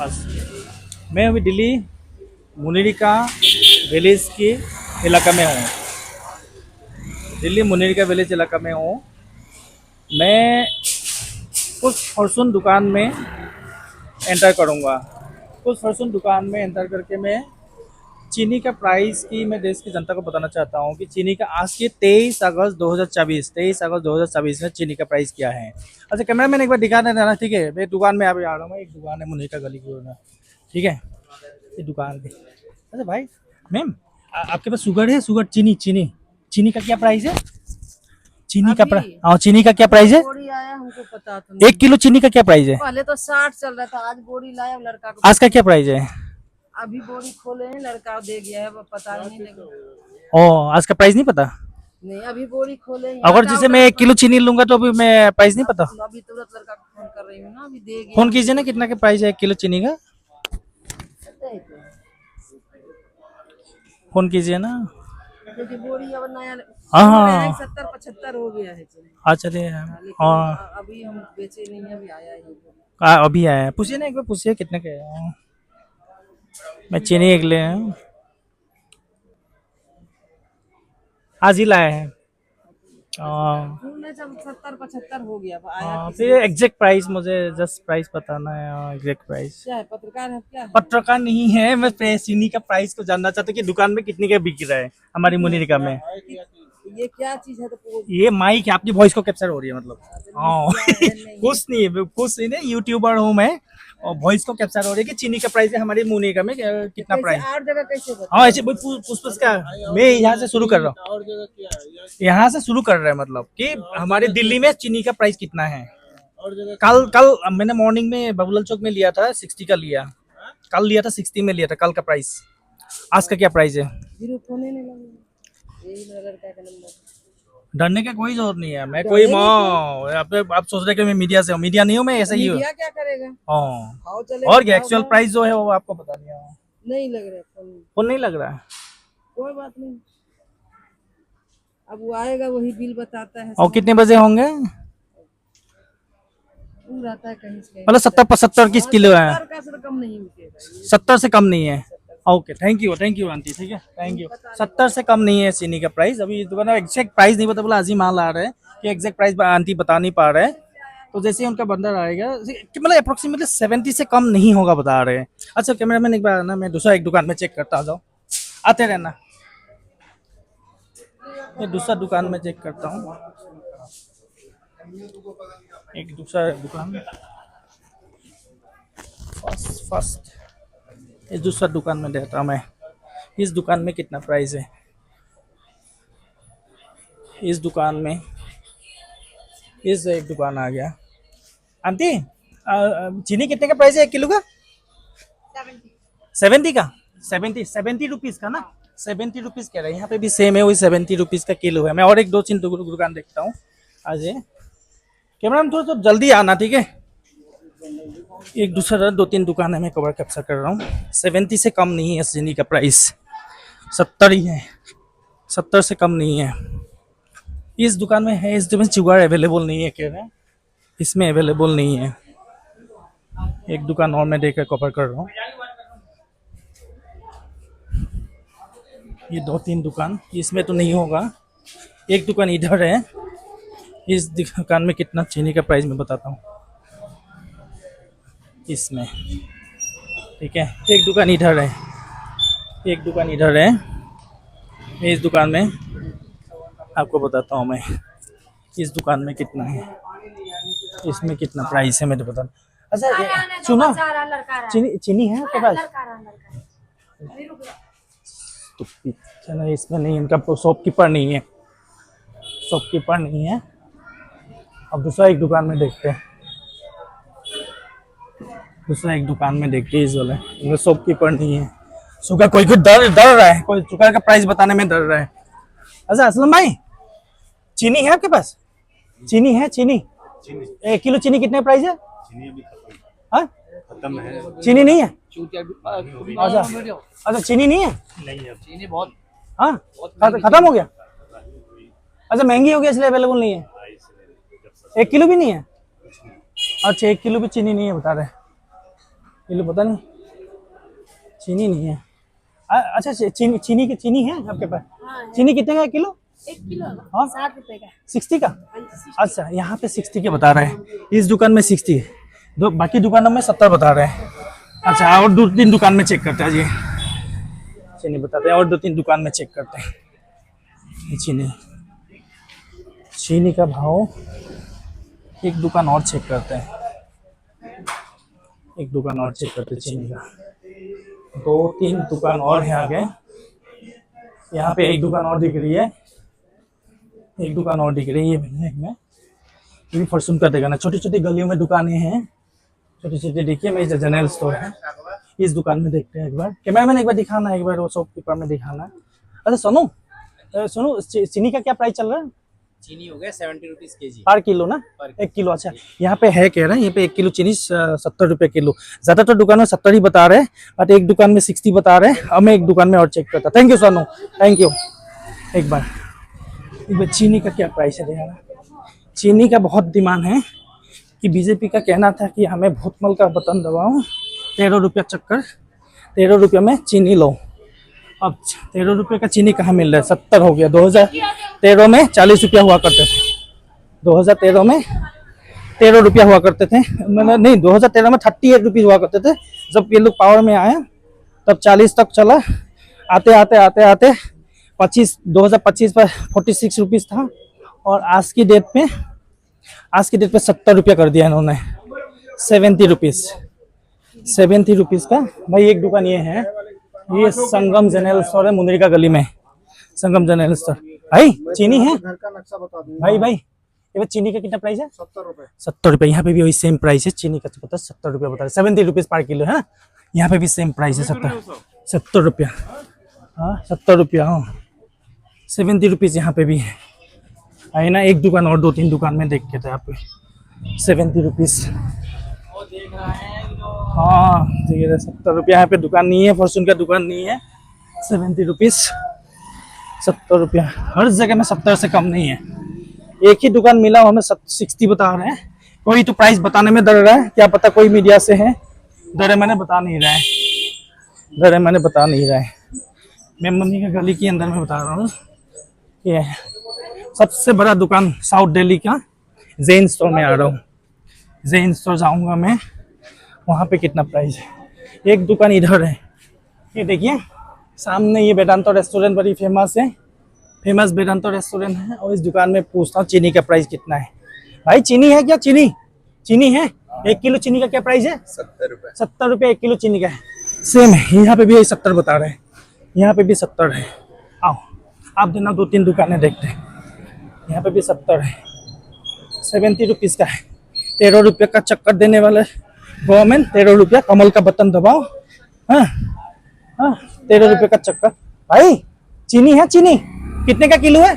मैं अभी दिल्ली मुनीरिका विलेज के इलाका में हूँ। दिल्ली मुनीरिका विलेज इलाका में हूँ मैं। कुछ फॉर्चून दुकान में एंटर करूँगा। कुछ फॉर्चून दुकान में एंटर करके मैं चीनी का प्राइस की मैं देश की जनता को बताना चाहता हूँ कि चीनी का आज के 23 अगस्त 2024 में चीनी का प्राइस क्या है। अच्छा कैमरा मैन एक बार दिखा देना ना, ठीक है। मैं दुकान में अभी आ रहा हूँ। मैं एक दुकान है मुनीरिका गली की ओर में, ठीक है। ये दुकान पे अच्छा भाई मैम आपके पास शुगर है? शुगर चीनी चीनी चीनी का क्या प्राइस है? चीनी का हाँ चीनी का क्या प्राइस है? बोरी आया हमको पता तो नहीं। 1 किलो चीनी का क्या प्राइस है? पहले तो 60 चल रहा था, आज बोरी लाया लड़का को। आज का क्या प्राइस है? अभी बोरी खोले हैं, लड़का दे गया है, वो पता नहीं लगा। ओ आज का प्राइस नहीं पता? नहीं अभी बोरी खोले हैं। अगर जैसे मैं 1 किलो चीनी लूंगा तो अभी मैं प्राइस नहीं पता? अभी तुरंत लड़का को फोन कर रही हूँ ना, अभी दे गया। फोन कीजिए ना, कितना के प्राइस है 1 किलो चीनी का? फोन कीजिए ना। क्योंकि बोरी अब नया हाँ 70-75 हो गया है। अच्छा दे हाँ अभी हम बेचे नहीं है, अभी आया है। अभी आया है। पूछिए ना एक बार, पूछिए कितने के है। मैं चीनी एक ले आज ही लाया है। 70-75 हो गया आया। फिर एग्जैक्ट प्राइस मुझे जस्ट प्राइस बताना है। एग्जैक्ट प्राइस क्या है, पत्रकार है क्या? पत्रकार नहीं है मैं। चीनी का प्राइस को जानना चाहता हूँ कि दुकान में कितने का बिक रहा है हमारी मुनीरिका में। ये क्या चीज है? तो ये माइक है, आपकी वॉइस को कैप्चर हो रही है मतलब। हाँ कुछ नहीं है, कुछ नहीं। यूट्यूबर हूँ मैं और वॉइस को कैप्चर हो रही है कि चीनी का प्राइस है हमारी मुनीरिका में कितना प्राइस। और जगह कैसे? हाँ ऐसे पूछ का मैं यहाँ से शुरू कर रहा हूँ। यहाँ से शुरू कर रहे हैं मतलब कि हमारे दिल्ली में चीनी का प्राइस कितना है। कल कल मैंने मॉर्निंग में बबुलर चौक में लिया था 60 का लिया। कल लिया था 60 में लिया था कल का प्राइस। आज का क्या प्राइस है? डरने का कोई जरूरत नहीं है। मैं कोई आप सोच रहे कि मैं मीडिया से हूँ? मीडिया नहीं हूँ मैं, ऐसा ही हूँ। क्या करेगा? हाँ और क्या एक्चुअल प्राइस जो है वो आपको बता दिया। नहीं लग रहा फोन नहीं लग रहा है, कोई बात नहीं। अब वो आएगा वही बिल बताता है। और कितने बजे होंगे? रहता है कहीं से मतलब 70-75 किस किलो है? 70 का कम नहीं मिलेगा। 70 से कम नहीं है। ओके थैंक यू आंटी, ठीक है थैंक यू। 70 से कम नहीं है चीनी का प्राइस। अभी दुकान एग्जैक्ट प्राइस नहीं पता, बोला आज ही माल आ रहा है कि एग्जैक्ट प्राइस आंटी बता नहीं पा रहे हैं। तो जैसे ही उनका बंदर आएगा मतलब अप्रोक्सीमेटली 70 से कम नहीं होगा बता रहे हैं। अच्छा कैमरामैन एक बार ना मैं दूसरा एक दुकान में चेक करता आ जाओ, आते रहना। ये दूसरा दुकान में चेक करता हूँ। एक दूसरा दुकान फर्स्ट इस दूसरा दुकान में देखता हूँ मैं। इस दुकान में कितना प्राइस है? इस दुकान में इस एक दुकान आ गया। आंटी चीनी कितने का प्राइस है 1 किलो का? 70 का 70 रुपीज का ना। 70 रुपीज कह रहे हैं। यहाँ पे भी सेम है, वही 70 रुपीज का किलो है। मैं और एक दो तीन दुकान देखता हूँ आज। कैमरा में थोड़ा जल्दी आना, ठीक है। एक दूसरा 2-3 दुकान है मैं कवर कैप्चर कर रहा हूँ। 70 से कम नहीं है चीनी का प्राइस, 70 ही है। 70 से कम नहीं है। इस दुकान में है, इस दुकान में शुगर अवेलेबल नहीं है कह रहे हैं, इसमें अवेलेबल नहीं है। एक दुकान और मैं देखकर कवर कर रहा हूँ। ये 2-3 दुकान इसमें तो नहीं होगा। एक दुकान इधर है। इस दुकान में कितना चीनी का प्राइस मैं बताता हूँ इसमें, ठीक है। एक दुकान इधर है, एक दुकान इधर है। इस दुकान में आपको बताता हूँ मैं इस दुकान में कितना है, इसमें कितना प्राइस है मैं तो बता। अच्छा सुनो, चीनी चीनी है आपके पास? तो चलो इसमें नहीं, इनका शॉपकीपर नहीं है, शॉपकीपर नहीं है। अब दूसरा एक दुकान में देखते हैं, दूसरा एक दुकान में देखते हैं। इस वाले इनका शॉपकीपर नहीं है। शुगर कोई डर रहा है, कोई शुगर का प्राइस बताने में डर रहा है। अच्छा असलम भाई चीनी है आपके पास? चीनी है? चीनी 1 किलो चीनी कितने प्राइस है? हाँ खत्म है, चीनी नहीं है। अच्छा अच्छा चीनी नहीं है? चीनी बहुत हाँ खत्म हो गया। अच्छा महंगी हो गया इसलिए अवेलेबल नहीं है। 1 किलो भी नहीं है? अच्छा 1 किलो भी चीनी नहीं है बता रहे। किलो पता नहीं, चीनी नहीं है। अच्छा चीनी है आपके पास? हाँ, चीनी कितने का है किलो? 1 किलो हाँ 60 रुपए का। 60 का? हाँ जी, 60। अच्छा यहाँ पे 60 के बता रहे हैं, इस दुकान में 60 है, दो बाकी दुकानों में 70 बता रहे हैं। अच्छा और 2-3 दुकान में चेक करते हैं जी, चीनी बताते हैं, और 2-3 दुकान में चेक करते हैं। ये चीनी का भाव एक दुकान और चेक करते हैं, एक दुकान और चेक करते हैं चीनी का। 2-3 दुकान और है आगे, यहाँ पे एक दुकान और दिख रही है, एक दुकान और दिख रही है में, ये भी फॉर्चून का देगा ना। छोटी छोटी गलियों में दुकानें हैं, छोटी छोटी। देखिए मैं इस जनरल स्टोर है, इस दुकान में देखते हैं एक बार। कैमरामैन एक बार दिखाना, एक बार वो शॉपकीपर में दिखाना। अच्छा सुनो चीनी का क्या प्राइस चल रहा है? चीनी हो गया 70 रुपीज केजी पर किलो ना? 1 किलो। अच्छा यहाँ पे है कह रहे हैं, यहाँ पे 1 किलो चीनी 70 रुपये किलो। ज्यादातर दुकान में 70 ही बता रहे हैं, बट एक दुकान में 60 बता रहे हैं। अब मैं एक दुकान में और चेक करता। Thank you Sonu, thank you. एक बार चीनी का क्या प्राइस है देखा। चीनी का बहुत डिमांड है कि बीजेपी का कहना था कि हमें भूतमल का बटन दबाओ, 13 रुपया चक्कर, 13 रुपये में चीनी लो। अब 13 रुपये का चीनी कहाँ मिल रहा है? 70 हो गया। 2013 में 40 रुपया हुआ करते थे, 2013 में 13 रुपया हुआ करते थे। मैंने नहीं, 2013 में 38 रुपीज़ हुआ करते थे। जब ये लोग पावर में आए तब 40 तक चला, आते आते आते आते 2025 पर 46 रुपीज़ था, और आज की डेट पे 70 रुपया कर दिया इन्होंने, 70 रुपीज़। 70 रुपीज़ का भाई एक दुकान ये है, ये संगम जनरल स्टोर है मुंद्रिका गली में, संगम जनरल स्टोर। भाई चीनी है? घर का नक्शा बता दूं। भाई ये चीनी का कितना प्राइस है? 70 रुपए। 70 रुपये। यहाँ पे भी वही सेम प्राइस है, चीनी का तो पता 70 रुपया बता रहे, 70 रुपीज़ पर किलो है ना। यहाँ पे भी सेम प्राइस है, 70 रुपया। हाँ 70 रुपया, हाँ 70 रुपीज़ यहाँ पे भी है। है ना, एक दुकान और 2-3 दुकान में देख के थे यहाँ पे 70 रुपीज़। हाँ ठीक है, 70 रुपया। यहाँ पे दुकान नहीं है, फॉर्चून का दुकान नहीं है। 70 रुपीज़, 70 रुपया। हर जगह में 70 से कम नहीं है। एक ही दुकान मिला, हमें 60 बता रहे हैं। कोई तो प्राइस बताने में डर रहा है, क्या पता कोई मीडिया से है, डरे मैंने बता नहीं रहा है, डरे मैंने बता नहीं रहा है। मैं मम्मी के गली के अंदर में बता रहा हूँ। ये सबसे बड़ा दुकान साउथ दिल्ली का जैन स्टोर में आ रहा हूँ। जैन स्टोर जाऊँगा मैं, वहाँ पे कितना प्राइस है। एक दुकान इधर है, ये देखिए सामने, ये वेदांतो रेस्टोरेंट बड़ी फेमस है, फेमस वेदांतो रेस्टोरेंट है। और इस दुकान में पूछता हूँ चीनी का प्राइस कितना है। भाई चीनी है क्या? चीनी है? 1 किलो चीनी का क्या प्राइस है? 70 रुपए। 70 रुपये 1 किलो चीनी का है। सेम है, यहाँ पे भी 70 बता रहे हैं, यहाँ पे भी 70 है। आओ आप देना, 2-3 दुकानें देखते हैं। यहाँ पे भी 70 है, 70 रुपीज़ का है। 13 रुपये का चक्कर देने वाले गवर्नमेंट, 13 रुपया, कमल का बटन दबाओ। हाँ हाँ 13 रुपये का चक्कर। भाई चीनी है? चीनी कितने का किलो है?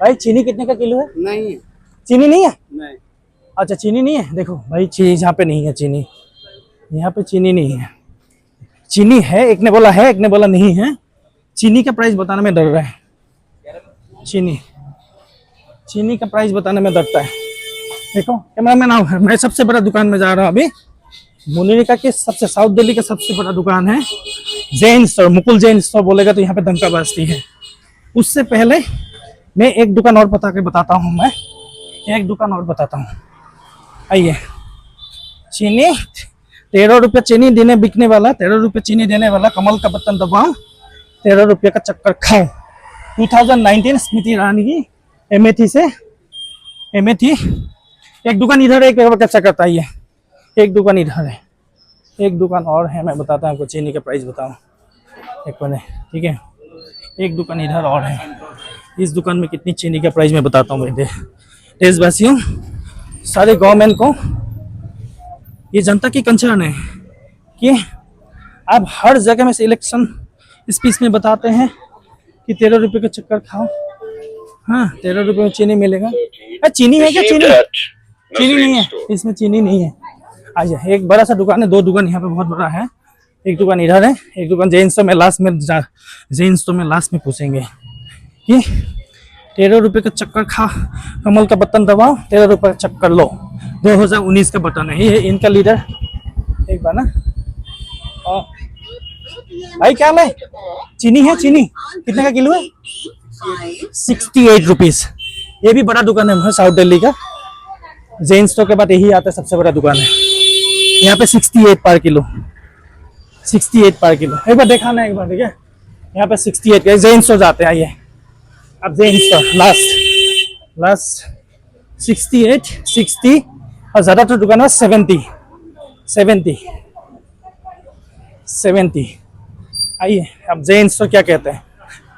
भाई चीनी कितने का किलो है? नहीं है। चीनी नहीं है? नहीं। अच्छा चीनी नहीं है। देखो भाई चीज यहाँ पे नहीं है, चीनी यहाँ पे चीनी नहीं है। चीनी है, एक ने बोला है, एक ने बोला नहीं है। चीनी का प्राइस बताने में डर रहा है, चीनी का प्राइस बताने में डरता है। देखो कैमरामैन आओ, मैं सबसे बड़ा दुकान में जा रहा हूँ अभी, मुनिरिका के सबसे साउथ दिल्ली का सबसे बड़ा दुकान है जैन स्टोर। मुकुल जैन स्टोर बोलेगा तो यहाँ पे डंका बजती है। उससे पहले मैं एक दुकान और बताता हूँ, मैं एक दुकान और बताता हूँ। आइए, चीनी 13 रुपये चीनी देने बिकने वाला, 13 रुपये चीनी देने वाला, कमल का बटन दबाओ, 13 रुपये का चक्कर खाओ। 2019 स्मृति ईरानी की एमेथी। एक दुकान इधर है, एक कैसा करता है ये, एक दुकान इधर है, एक दुकान और है, मैं बताता हूँ आपको चीनी का प्राइस बताऊँ एक मिनट, ठीक है। एक दुकान इधर और है, इस दुकान में कितनी चीनी का प्राइस मैं बताता हूँ। मेरे देशवासियों, सारे गवर्नमेंट को ये जनता की कंसर्न है कि आप हर जगह में से इलेक्शन स्पीच में बताते हैं कि 13 रुपये का चक्कर खाओ। हाँ 13 रुपये में चीनी मिलेगा। चीनी है क्या? चीनी नहीं है, इसमें चीनी नहीं है। आइए, एक बड़ा सा दुकान है, 2 दुकान यहाँ पे बहुत बड़ा है। एक दुकान इधर है, एक दुकान जैन स्टोर में लास्ट में पूछेंगे कि 13 रुपये का चक्कर खा, कमल का बटन दबाओ, 13 रुपये का चक्कर लो। 2019 का बटन है ये, इनका लीडर एक बार ना। भाई क्या ले, चीनी है, चीनी कितने का किलो है? 68 रुपीज। ये भी बड़ा दुकान है साउथ दिल्ली का। जैन स्टोर के बाद यही आता है, सबसे बड़ा दुकान है। यहाँ पे 68 पर किलो, 68 पर किलो। एक बार देखा ना, एक बार ठीक है। यहाँ पे 68 के जैन स्टोर जाते हैं। आइए अब जैन स्टोर लास्ट 68 60 और ज्यादातर दुकान है 70। आइए अब जैन स्टोर क्या कहते हैं।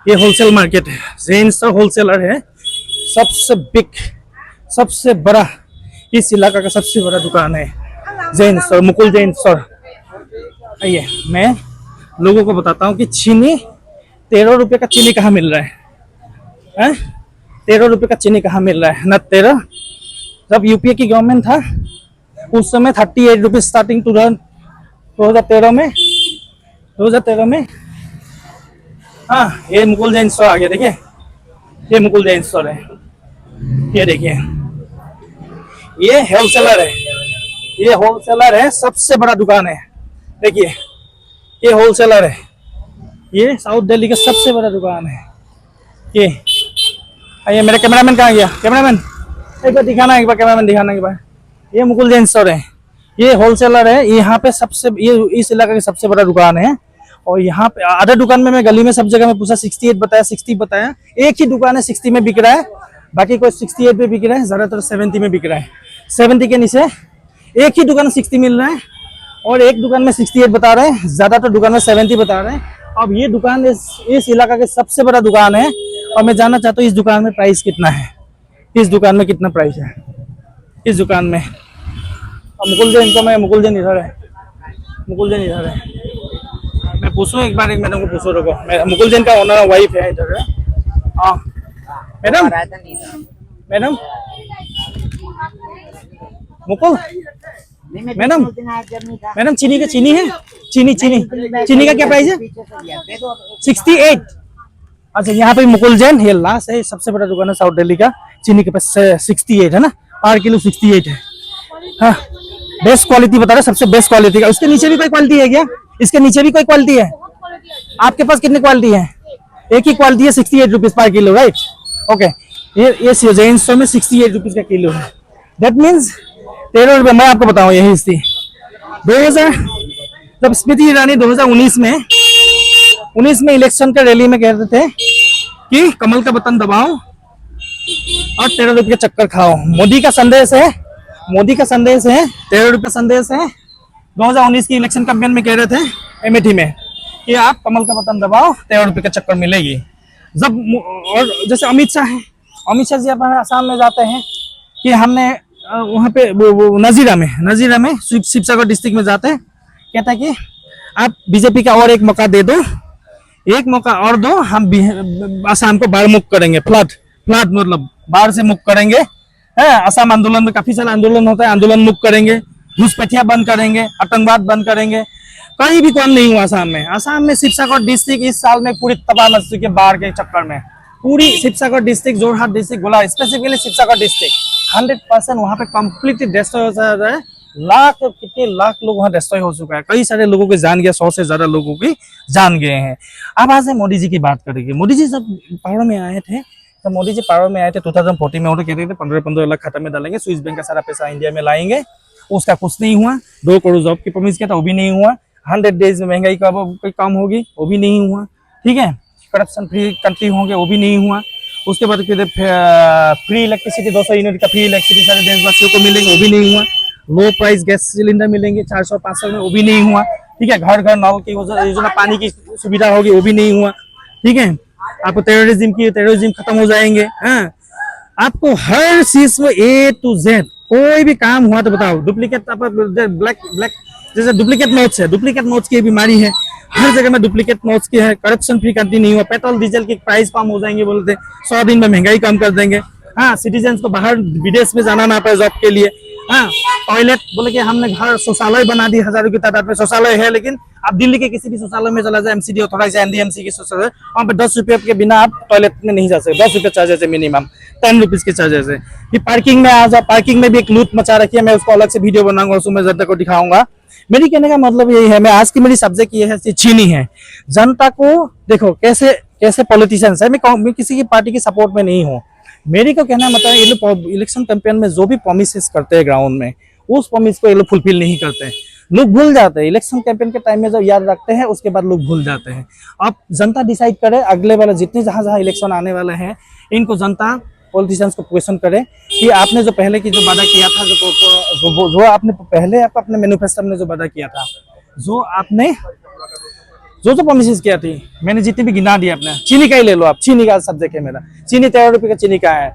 ये होलसेल मार्केट है। जैन स्टोर होलसेलर है, सबसे बिग, सबसे बड़ा, इस इलाका का सबसे बड़ा दुकान है जैन स्टोर, मुकुल जैन स्टोर। आइए मैं लोगों को बताता हूँ कि चीनी 13 रुपये का चीनी कहाँ मिल रहा है? 13 रुपये का चीनी कहाँ मिल रहा है ना? 13, जब यूपीए की गवर्नमेंट था उस समय 38 रुपये स्टार्टिंग 2013 में। हाँ, ये मुकुल जैन स्टोर आ गया। देखिए ये मुकुल जैन स्टोर है। ये देखिए ये होलसेलर है, सबसे बड़ा दुकान है। देखिए ये होलसेलर है, ये साउथ दिल्ली का सबसे बड़ा दुकान है ये। आइए मेरा कैमरामैन कहाँ गया? कैमरामैन एक बार दिखाना, एक बार कैमरामैन दिखाना एक बार। ये मुकुल जैन स्टोर है, ये होलसेलर है। यहाँ पे ये इस इलाके की सबसे बड़ा दुकान है। और यहाँ पे आधा दुकान में, मैं गली में सब जगह में पूछा, 68 बताया, 60 बताया। एक ही दुकान है 60 में बिक रहा है, बाकी कोई 68 में बिक रहा है, ज्यादातर 70 में बिक रहा है। 70 के नीचे एक ही दुकान 60 मिल रहा है और एक दुकान में 68 बता रहे हैं, ज्यादातर दुकान में 70 बता रहे हैं। अब ये दुकान इस इलाका के सबसे बड़ा दुकान है और मैं जानना चाहता हूँ इस दुकान में प्राइस कितना है, इस दुकान में कितना प्राइस है इस दुकान में। मुकुल जैन इधर है, मैं पूछूं एक बार, एक मैडम को पूछो, रुको। मुकुल जैन का ओनर वाइफ है इधर है। हाँ मैडम मुकुल मैडम चीनी है, चीनी का क्या प्राइस है? 68। अच्छा यहाँ पे मुकुल जैन, ये लास्ट है, सबसे बड़ा दुकान है साउथ दिल्ली का। चीनी के पास 68 है ना, पर किलो 68 है। हाँ बेस्ट क्वालिटी बता रहे, सबसे बेस्ट क्वालिटी का। उसके नीचे भी कोई क्वालिटी है क्या? इसके नीचे भी कोई क्वालिटी है? आपके पास कितनी क्वालिटी है? एक ही क्वालिटी है, 68 rupees per kilo, right? Okay, ये जैन स्टोर में 68 रुपीज का किलो है। दैट मीन्स 13 रुपये। मैं आपको बताऊं यही स्थिति 2000, जब स्मृति ईरानी 2019 में इलेक्शन के रैली में कहते थे कि कमल का बटन दबाओ और 13 रुपये का चक्कर खाओ। मोदी का संदेश है 13 रुपये संदेश है। 2019 की इलेक्शन कैंपेन में कह रहे थे अमेठी में कि आप कमल का बटन दबाओ, 13 रुपये का चक्कर मिलेगी। जब और जैसे अमित शाह जी अपने आसाम में जाते हैं कि हमने वहाँ पे नजीरा में शिवसागर डिस्ट्रिक्ट में जाते हैं, कहता है कि आप बीजेपी का और एक मौका दे दो, एक मौका और दो, हम आसाम को बाढ़ मुक्त करेंगे। फ्लड मतलब बाढ़ से मुक्त करेंगे। असम आंदोलन में काफी सारा आंदोलन होता है, आंदोलन मुक्त करेंगे, घुसपैठिया बंद करेंगे, आतंकवाद बंद करेंगे। कहीं भी काम नहीं हुआ आसाम में शिवसागर डिस्ट्रिक्ट इस साल में पूरी तबाह मच चुकी है बाढ़ के चक्कर में। पूरी शिवसागर डिस्ट्रिक्ट, जोरहाट डिस्ट्रिक्ट बोला, स्पेसिफिकली शिवसागर डिस्ट्रिक्ट 100% वहाँ पे कंप्लीटली डिस्ट्रॉय हो रहा है। कितने लाख लोग वहाँ डिस्ट्रॉय हो चुका है। कई सारे लोगों की जान गया, 100 से ज्यादा लोगों की जान गए हैं। अब आज मोदी जी की बात करेंगे। मोदी जी जब पहाड़ों में आए थे 2014 में, वो तो कहते थे 15 लाख खाता में डालेंगे, स्विस बैंक का सारा पैसा इंडिया में लाएंगे। उसका कुछ नहीं हुआ। 2 करोड़ जॉब की प्रॉमिस किया था, वो भी नहीं हुआ। 100 डेज में महंगाई का कोई काम होगी, वो भी नहीं हुआ। ठीक है, करप्शन फ्री कंट्री होंगे, वो भी नहीं हुआ। उसके बाद फ्री इलेक्ट्रिसिटी 200 यूनिट का फ्री इलेक्ट्रिसिटी सारे देशवासियों को मिलेंगे, वो भी नहीं हुआ। लो प्राइस गैस सिलेंडर मिलेंगे 400-500 में, वो भी नहीं हुआ। ठीक है, घर नल की योजना, पानी की सुविधा होगी, वो भी नहीं हुआ। ठीक है, आपको टेररिज्म खत्म हो जाएंगे। हाँ, आपको हर चीज में A to Z कोई भी काम हुआ तो बताओ। डुप्लीकेट ब्लैक जैसे डुप्लीकेट नोट्स की बीमारी है, हर जगह में डुप्लीकेट नोट्स की है। करप्शन फ्री कंट्री नहीं हुआ। पेट्रोल डीजल की प्राइस कम हो जाएंगे बोलते, 100 दिन में महंगाई कम कर देंगे। हाँ, सिटीजन को बाहर विदेश में जाना ना पड़े जॉब के लिए। हाँ, टॉयलेट बोले कि हमने घर शौचालय बना दी, हजारों की तादाद में शौचालय है, लेकिन आप दिल्ली के किसी भी शौचालय में चला जाए, MCD ऑथोराइज NDMC की शौचालय, वहाँ पे 10 रुपये के बिना आप टॉयलेट में नहीं जा सकते। 10 रुपये चार्जेस है मिनिमम, 10 रुपीज के चार्जेस है। पार्किंग में आ जाओ, पार्किंग में भी एक लूट मचा रखी है। मैं उसको अलग से वीडियो बनाऊंगा, उसको मैं ज्यादा को दिखाऊंगा। मेरी कहने का मतलब यही है, मैं आज की मेरी सब्जेक्ट ये है चीनी है। जनता को देखो कैसे कैसे पॉलिटिशियंस है, मैं किसी की पार्टी की सपोर्ट में नहीं हूँ। मेरी को कहना मतलब ये लोग इलेक्शन कैंपेन में जो भी प्रोमिस करते हैं ग्राउंड में, उस प्रोमिस को ये लोग फुलफिल नहीं करते हैं। लोग भूल जाते हैं इलेक्शन कैंपेन के टाइम में, जब याद रखते हैं उसके बाद लोग भूल जाते हैं। अब जनता डिसाइड करे, अगले वाला जितने जहां जहां इलेक्शन आने वाले हैं, इनको जनता पॉलिटिशियंस को क्वेश्चन करे कि आपने जो पहले की जो वादा किया था, जो आपने पहले आपको अपने मैनिफेस्टो में जो वादा किया था, जो आपने जो प्रोमिस किया थी, मैंने जितनी भी गिना दिया अपने। चीनी का ही ले लो आप, चीनी का सब्जेक्ट है मेरा। चीनी 13 रुपये का चीनी का है।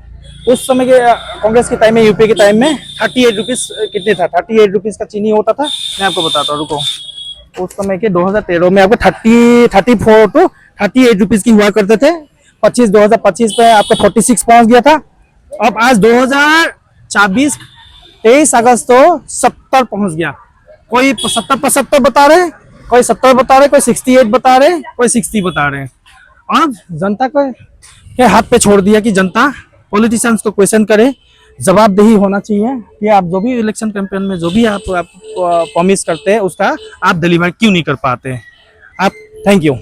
उस समय के कांग्रेस के टाइम में, यूपी के टाइम में 38 रुपीज कितने था, 38 रुपीज का चीनी होता था। मैं आपको बताता हूँ, रुको। उस समय के 2013 में आपको 34 टू 38 रुपीज की हुआ करते थे। 2025 पे आपका 46 पहुंच गया था। अब आज 2024 23 अगस्त तो 70 पहुंच गया। कोई 70-75 बता रहे, कोई 70 बता रहे, कोई 68 बता रहे, कोई 60 बता रहे। अब जनता को के हाथ पे छोड़ दिया कि जनता पॉलिटिशियंस को क्वेश्चन करे। जवाबदेही होना चाहिए कि आप जो भी इलेक्शन कैंपेन में जो भी आप प्रॉमिस करते हैं, उसका आप डिलीवर क्यों नहीं कर पाते। आप थैंक यू।